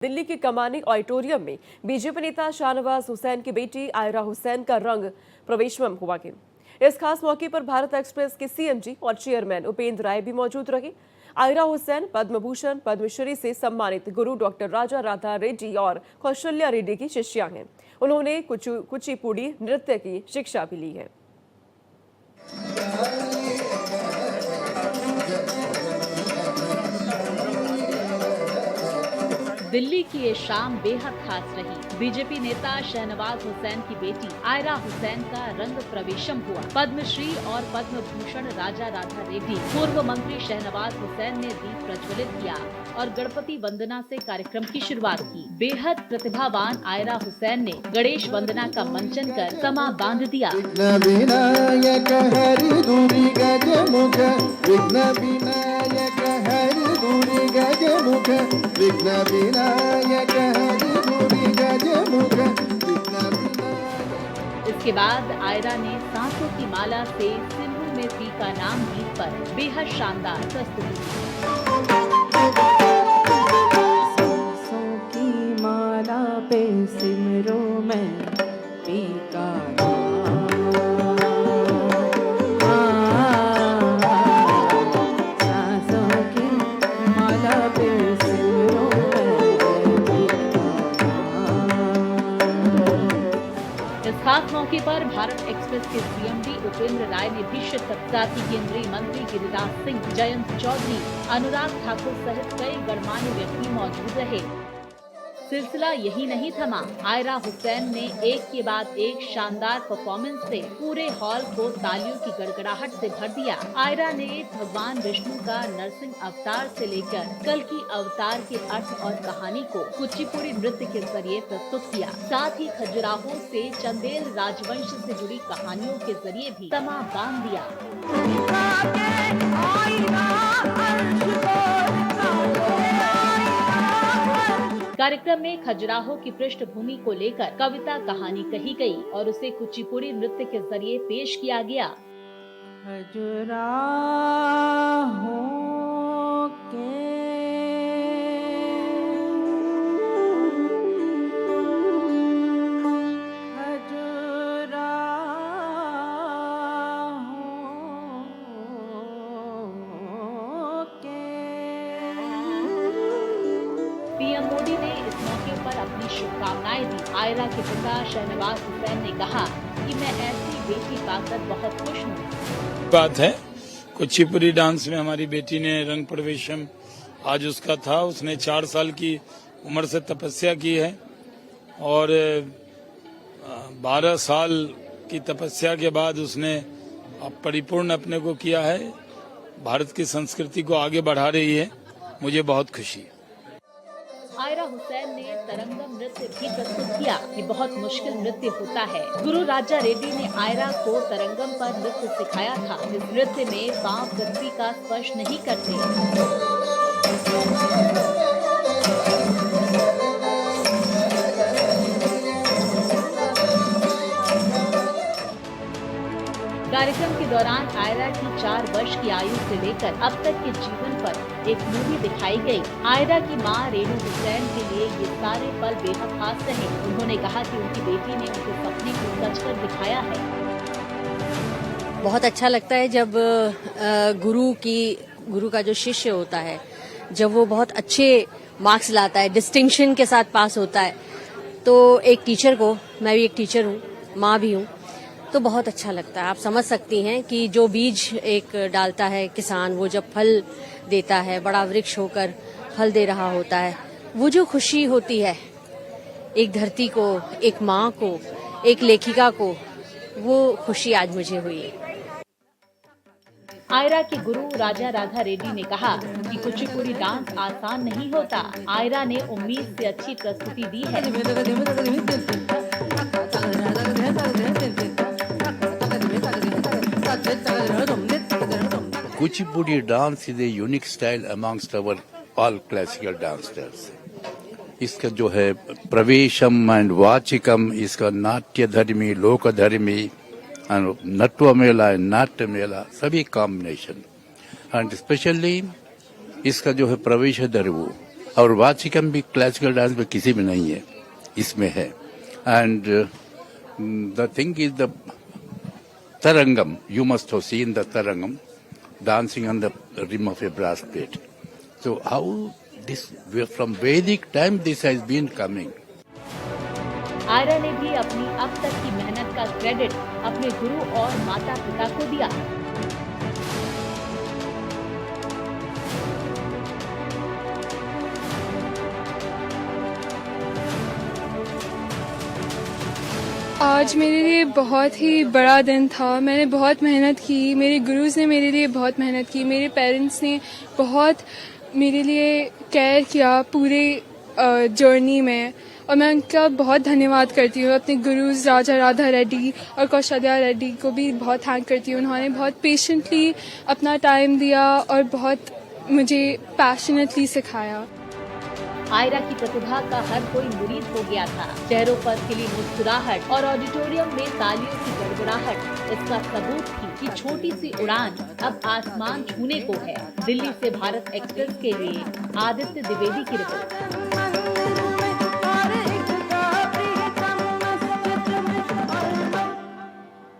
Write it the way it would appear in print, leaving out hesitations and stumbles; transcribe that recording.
दिल्ली के कमानी ऑडिटोरियम में बीजेपी नेता शाहनवाज हुसैन की बेटी आयरा हुसैन का रंग प्रवेशम हुआ कि इस खास मौके पर भारत एक्सप्रेस के सीएमडी और चेयरमैन उपेंद्र राय भी मौजूद रहे। आयरा हुसैन पद्म भूषण पद्मश्री से सम्मानित गुरु डॉक्टर राजा राधा रेड्डी और कौशल्या रेड्डी की शिष्या हैं। उन्होंने कुचिपुड़ी नृत्य की शिक्षा भी ली है। दिल्ली की ये शाम बेहद खास रही। बीजेपी नेता शाहनवाज हुसैन की बेटी आयरा हुसैन का रंग प्रवेशम हुआ। पद्मश्री और पद्म भूषण राजा राधा रेड्डी पूर्व मंत्री शाहनवाज हुसैन ने दीप प्रज्वलित किया और गणपति वंदना से कार्यक्रम की शुरुआत की। बेहद प्रतिभावान आयरा हुसैन ने गणेश वंदना का मंचन कर समा बांध दिया। इसके बाद आयरा ने सांसों की माला से सिंधु में पी का नाम गीत पर बेहद शानदार प्रस्तुति दी। सांसों की माला पे सिमरो में पी का खास मौके पर भारत एक्सप्रेस के सीएमडी उपेंद्र राय ने भी शिरकत। साथ ही केंद्रीय मंत्री गिरिराज सिंह, जयंत चौधरी, अनुराग ठाकुर सहित कई गणमान्य व्यक्ति मौजूद रहे। सिलसिला यही नहीं थमा। आयरा हुसैन ने एक के बाद एक शानदार परफॉर्मेंस से पूरे हॉल को तालियों की गड़गड़ाहट से भर दिया। आयरा ने भगवान विष्णु का नरसिंह अवतार से लेकर कल की अवतार के अर्थ और कहानी को कुचिपुड़ी नृत्य के जरिए प्रस्तुत किया। साथ ही खजुराहो से चंदेल राजवंश से जुड़ी कहानियों के जरिए भी समा बांध दिया। कार्यक्रम में खजुराहो की पृष्ठभूमि को लेकर कविता कहानी कही गई और उसे कुचिपुड़ी नृत्य के जरिए पेश किया गया। खजुराहो के पीएम मोदी ने इस मौके पर अपनी शुभकामनाएं दी। आयरा के पिता शाहनवाज हुसैन ने कहा कि मैं ऐसी बेटी पाकर बहुत खुश हूँ। बात है कुचिपुड़ी डांस में हमारी बेटी ने रंग प्रवेशम आज उसका था। उसने 4 साल की उम्र से तपस्या की है और 12 साल की तपस्या के बाद उसने परिपूर्ण अपने को किया है। भारत की संस्कृति को आगे बढ़ा रही है। मुझे बहुत खुशी है। आयरा हुसैन ने तरंगम नृत्य भी प्रस्तुत किया। ये बहुत मुश्किल नृत्य होता है। गुरु राजा रेड्डी ने आयरा को तरंगम पर नृत्य सिखाया था। इस नृत्य में पांव पृथ्वी का स्पर्श नहीं करते। कार्यक्रम के दौरान आयरा की 4 वर्ष की आयु से लेकर अब तक के जीवन पर एक मूवी दिखाई गई। आयरा की मां रेणु हुसैन के लिए ये सारे पल बेहद खास रहे। उन्होंने कहा कि उनकी बेटी ने उनके सपने को सच कर दिखाया है। बहुत अच्छा लगता है जब गुरु का जो शिष्य होता है, जब वो बहुत अच्छे मार्क्स लाता है, डिस्टिंक्शन के साथ पास होता है, तो एक टीचर को, मैं भी एक टीचर हूँ, माँ भी हूँ, तो बहुत अच्छा लगता है। आप समझ सकती हैं कि जो बीज एक डालता है किसान, वो जब फल देता है, बड़ा वृक्ष होकर फल दे रहा होता है, वो जो खुशी होती है एक धरती को, एक माँ को, एक लेखिका को, वो खुशी आज मुझे हुई है। आयरा के गुरु राजा राधा रेड्डी ने कहा कि कुचिपुड़ी डांस आसान नहीं होता। आयरा ने उम्मीद से अच्छी प्रस्तुति दी है। Kuchipudi dance is a unique style amongst our all classical dancers. इसका जो है प्रवेशम एंड वाचिकम, इसका नाट्य धर्मी, लोक धर्मी, नट्व मेला, नाट्य मेला, सभी कॉम्बिनेशन एंड स्पेशली इसका जो है प्रवेश दर्व और वाचिकम भी क्लासिकल डांस में किसी में नहीं है, इसमें है. And the thing is the Tarangam. You must have seen the Tarangam dancing on the rim of a brass plate. So how this, from Vedic time this has been coming. Aira ने भी अपनी अब तक की मेहनत का क्रेडिट अपने गुरु और माता पिता को दिया. आज मेरे लिए बहुत ही बड़ा दिन था. मैंने बहुत मेहनत की, मेरे गुरुज ने मेरे लिए बहुत मेहनत की, मेरे पेरेंट्स ने बहुत मेरे लिए केयर किया पूरे जर्नी में, और मैं उनका बहुत धन्यवाद करती हूँ. अपने गुरुज राजा राधा रेड्डी और कौशल्या रेड्डी को भी बहुत थैंक करती हूँ. उन्होंने बहुत पेशेंटली अपना टाइम दिया और बहुत मुझे पैशनेटली सिखाया. आयरा की प्रतिभा का हर कोई मुरीद हो गया था. चेहरों पर खिली मुस्कुराहट और ऑडिटोरियम में तालियों की गड़गड़ाहट इसका सबूत थी कि छोटी सी उड़ान अब आसमान छूने को है. दिल्ली से भारत एक्सप्रेस के लिए आदित्य द्विवेदी की रिपोर्ट.